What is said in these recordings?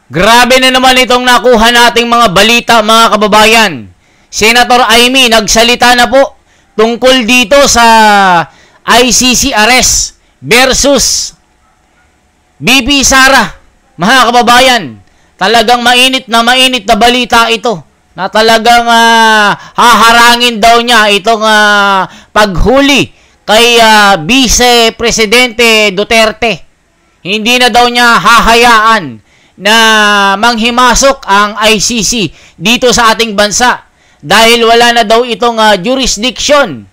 Grabe na naman itong nakuha nating mga balita, mga kababayan. Senator Amy nagsalita na po tungkol dito sa ICC arrest versus BP Sara. Mga kababayan, talagang mainit na balita ito na talagang haharangin daw niya itong paghuli kay Vice Presidente Duterte. Hindi na daw niya hahayaan na manghimasok ang ICC dito sa ating bansa dahil wala na daw itong jurisdiction.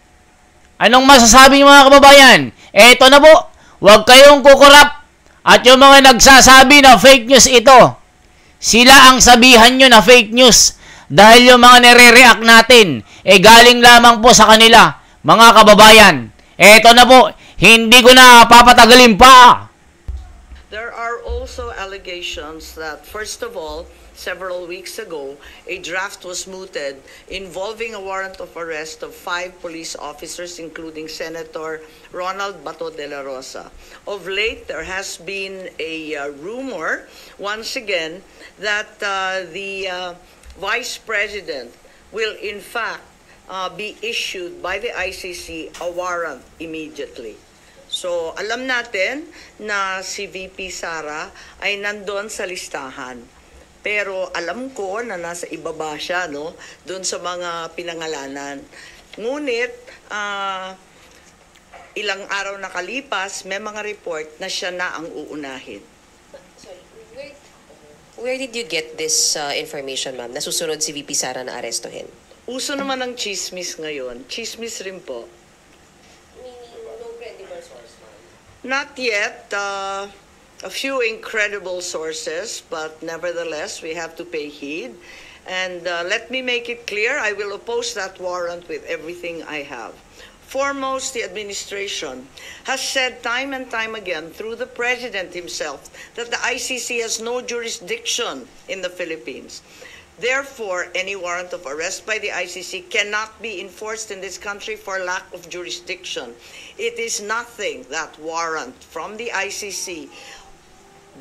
Anong masasabi niyo, mga kababayan? Eto na po, huwag kayong kukurap at yung mga nagsasabi na fake news ito, sila ang sabihan nyo na fake news dahil yung mga nire-react natin galing lamang po sa kanila, mga kababayan. Eto na po, hindi ko na papatagalin pa. There are also allegations that, first of all, several weeks ago, a draft was mooted involving a warrant of arrest of 5 police officers, including Senator Ronald Bato de la Rosa. Of late, there has been a rumor, once again, that the Vice President will in fact be issued by the ICC a warrant immediately. So, alam natin na si VP Sara ay nandoon sa listahan. Pero alam ko na nasa ibaba siya, no? Doon sa mga pinangalanan. Ngunit, ilang araw nakalipas, may mga report na siya na ang uunahin. Sorry, where did you get this information, ma'am? Nasusunod si VP Sara na arestuhin? Uso naman ang chismis ngayon. Chismis rin po. Not yet. A few incredible sources, but nevertheless, we have to pay heed. And let me make it clear, I will oppose that warrant with everything I have. Foremost, the administration has said time and time again through the President himself that the ICC has no jurisdiction in the Philippines. Therefore, any warrant of arrest by the ICC cannot be enforced in this country for lack of jurisdiction. It is nothing, that warrant from the ICC,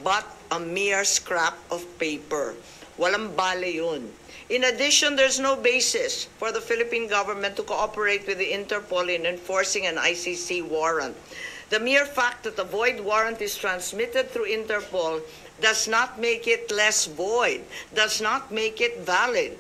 but a mere scrap of paper. Walang bale yun. In addition, there's no basis for the Philippine government to cooperate with the Interpol in enforcing an ICC warrant. The mere fact that a void warrant is transmitted through Interpol does not make it less void, does not make it valid.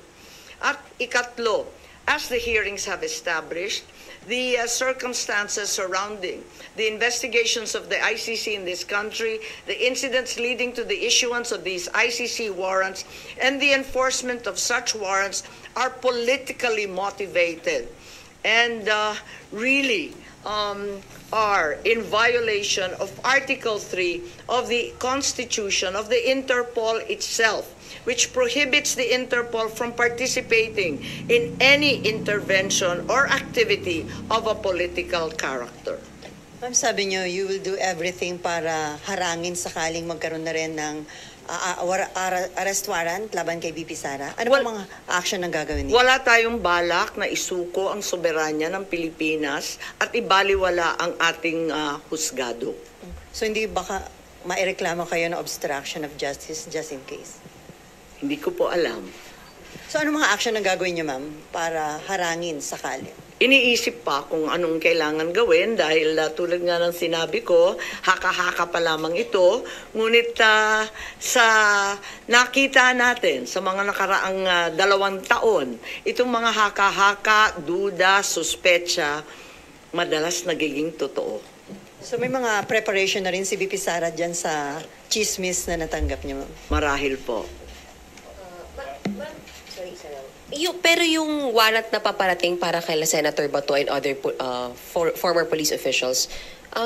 At ikatlo, as the hearings have established, the circumstances surrounding the investigations of the ICC in this country, the incidents leading to the issuance of these ICC warrants, and the enforcement of such warrants are politically motivated and really are in violation of Article 3 of the Constitution of the Interpol itself, which prohibits the Interpol from participating in any intervention or activity of a political character. Ma'am, sabi niyo, you will do everything para harangin sakaling magkaroon na rin ng arrest warrant laban kay VP Sara. Ano ba mga action ang gagawin niyo? Wala tayong balak na isuko ang soberanya ng Pilipinas at ibaliwala ang ating husgado. So hindi baka maireklamo kayo ng obstruction of justice just in case? Hindi ko po alam. So ano mga action ang gagawin niyo, ma'am, para harangin sakali? Iniisip pa kung anong kailangan gawin dahil tulad nga ng sinabi ko, haka-haka pa lamang ito. Ngunit sa nakita natin sa mga nakaraang 2 taon, itong mga haka-haka, duda, suspecha, madalas nagiging totoo. So may mga preparation na rin si VP Sara dyan sa chismis na natanggap niyo, ma'am? Marahil po. Pero yung warrant na paparating para kay Senator Bato and other former police officials,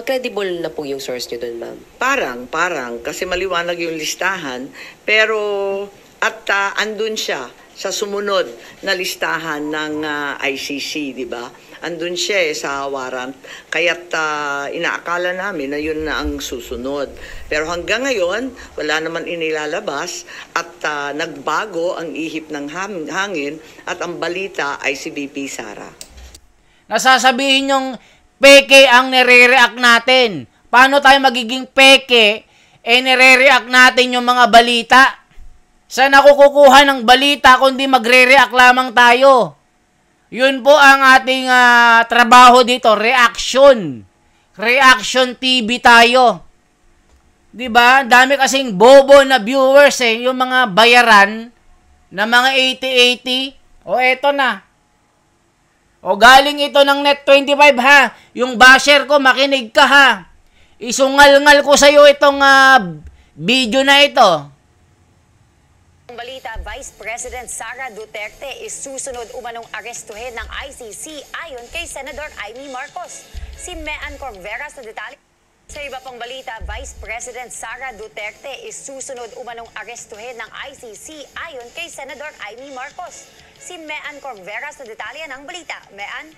credible na po yung source nyo dun, ma'am? Parang, kasi maliwanag yung listahan, pero at andun siya sa sumunod na listahan ng ICC, di ba? Andun siya sa warrant, kaya't inaakala namin na yun na ang susunod. Pero hanggang ngayon, wala naman inilalabas at nagbago ang ihip ng hangin at ang balita ay si VP Sara. Nasasabihin yung peke ang nire-react natin. Paano tayo magiging peke nire-react natin yung mga balita? Saan ako kukuha ng balita kundi magre-react lamang tayo? Yun po ang ating trabaho dito, reaction. Reaction TV tayo. 'Di ba? Dami kasing bobo na viewers yung mga bayaran na mga 80-80. O eto na. O galing ito ng Net25 ha. Yung basher ko, makinig ka ha. Isungal-ngal ko sa iyo itong video na ito. Balita, Vice President Sara Duterte is susunod umanong arestuhin ng ICC ayon kay Senador Amy Marcos. Si Mean Corvera sa detalye. Sa iba pang balita, Vice President Sara Duterte is susunod umanong arestuhin ng ICC ayon kay Senador Amy Marcos. Si Mean Corvera sa detalye ng balita. Mean?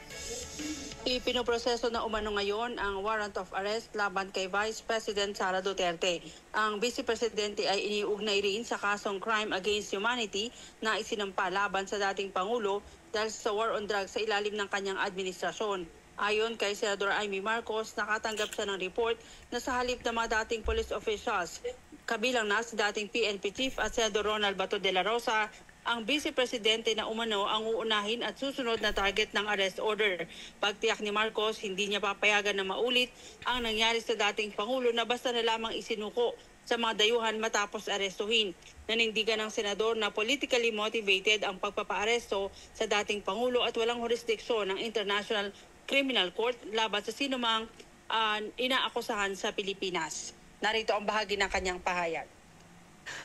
Ipinoproseso na umano ngayon ang warrant of arrest laban kay Vice President Sara Duterte. Ang Vice Presidente ay iniugnay rin sa kasong crime against humanity na isinampa laban sa dating Pangulo dahil sa war on drugs sa ilalim ng kanyang administrasyon. Ayon kay Senador Amy Marcos, nakatanggap siya ng report na sa halip ng mga dating police officials, kabilang na si dating PNP Chief at Senador Ronald Bato de la Rosa, ang Vice Presidente na umano ang uunahin at susunod na target ng arrest order. Pagtiyak ni Marcos, hindi niya papayagan na maulit ang nangyari sa dating Pangulo na basta na lamang isinuko sa mga dayuhan matapos arestuhin. Nanindigan ng senador na politically motivated ang pagpapaaresto sa dating Pangulo at walang jurisdiksyon ng International Criminal Court laban sa sinumang inaakusahan sa Pilipinas. Narito ang bahagi ng kanyang pahayag.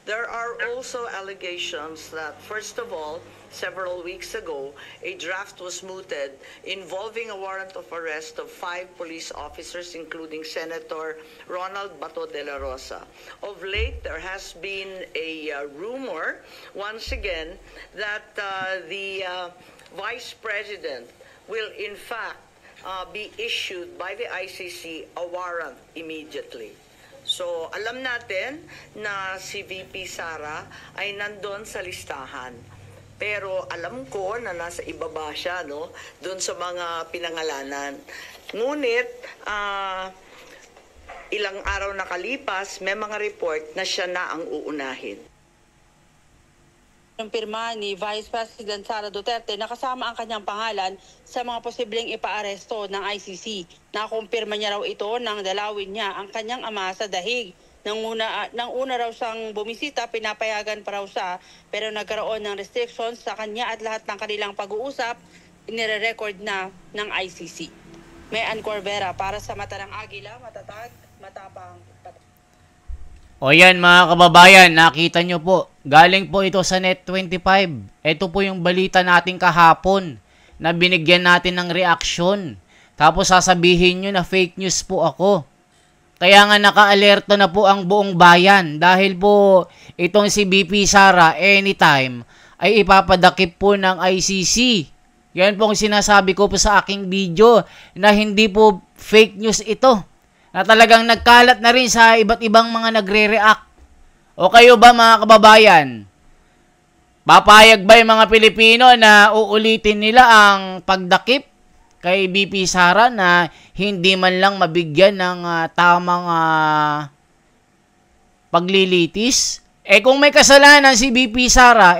There are also allegations that, first of all, several weeks ago, a draft was mooted involving a warrant of arrest of 5 police officers, including Senator Ronald Bato de la Rosa. Of late, there has been a rumor, once again, that the Vice President will, in fact, be issued by the ICC a warrant immediately. So, alam natin na si VP Sara ay nandun sa listahan. Pero alam ko na nasa ibaba siya, no? Doon sa mga pinangalanan. Ngunit, ilang araw nakalipas, may mga report na siya na ang uunahin. Ang pirma ni Vice President Sara Duterte nakasama ang kanyang pangalan sa mga posibleng ipaaresto ng ICC. Nakumpirma niya raw ito nang dalawin niya ang kanyang ama sa dahig. Nang una raw siyang bumisita, pinapayagan pa raw siya, pero nagkaroon ng restrictions sa kanya at lahat ng kanilang pag-uusap inire-record na ng ICC. Mean Corvera para sa Mata ng Agila, matatag, matapang. O yan mga kababayan, nakita nyo po, galing po ito sa Net25. Ito po yung balita natin kahapon na binigyan natin ng reaksyon. Tapos sasabihin nyo na fake news po ako. Kaya nga naka-alerto na po ang buong bayan dahil po itong si BP Sara anytime ay ipapadakip po ng ICC. Yan po ang sinasabi ko po sa aking video na hindi po fake news ito. Na talagang nagkalat na rin sa iba't ibang mga nagre-react. O kayo ba mga kababayan? Papayag ba yung mga Pilipino na uulitin nila ang pagdakip kay BP Sara na hindi man lang mabigyan ng tamang paglilitis? Kung may kasalanan si BP Sara,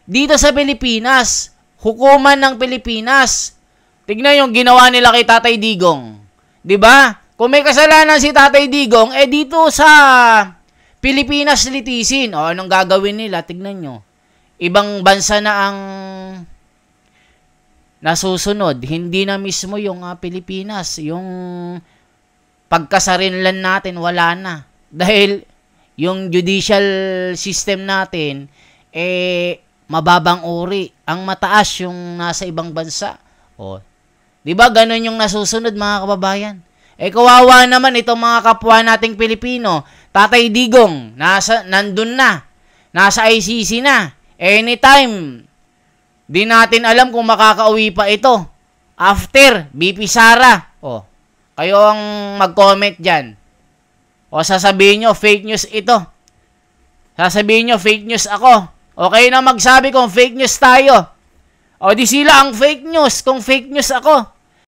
dito sa Pilipinas, hukuman ng Pilipinas. Tignan yung ginawa nila kay Tatay Digong. 'Di ba? Kung may kasalanan si Tatay Digong, dito sa Pilipinas litisin. O, anong gagawin nila? Tignan nyo. Ibang bansa na ang nasusunod. Hindi na mismo yung Pilipinas. Yung pagkasarinlan natin, wala na. Dahil yung judicial system natin, mababang uri. Ang mataas yung nasa ibang bansa. O, diba ganun yung nasusunod mga kababayan? Kawawa naman itong mga kapwa nating Pilipino. Tatay Digong, nandun na. Nasa ICC na. Anytime. Di natin alam kung makakauwi pa ito. After, BP Sara. O, kayo ang mag-comment dyan. O, sasabihin nyo, fake news ito. Sasabihin nyo, fake news ako. O, kayo na magsabi kung fake news tayo. O, di sila ang fake news kung fake news ako.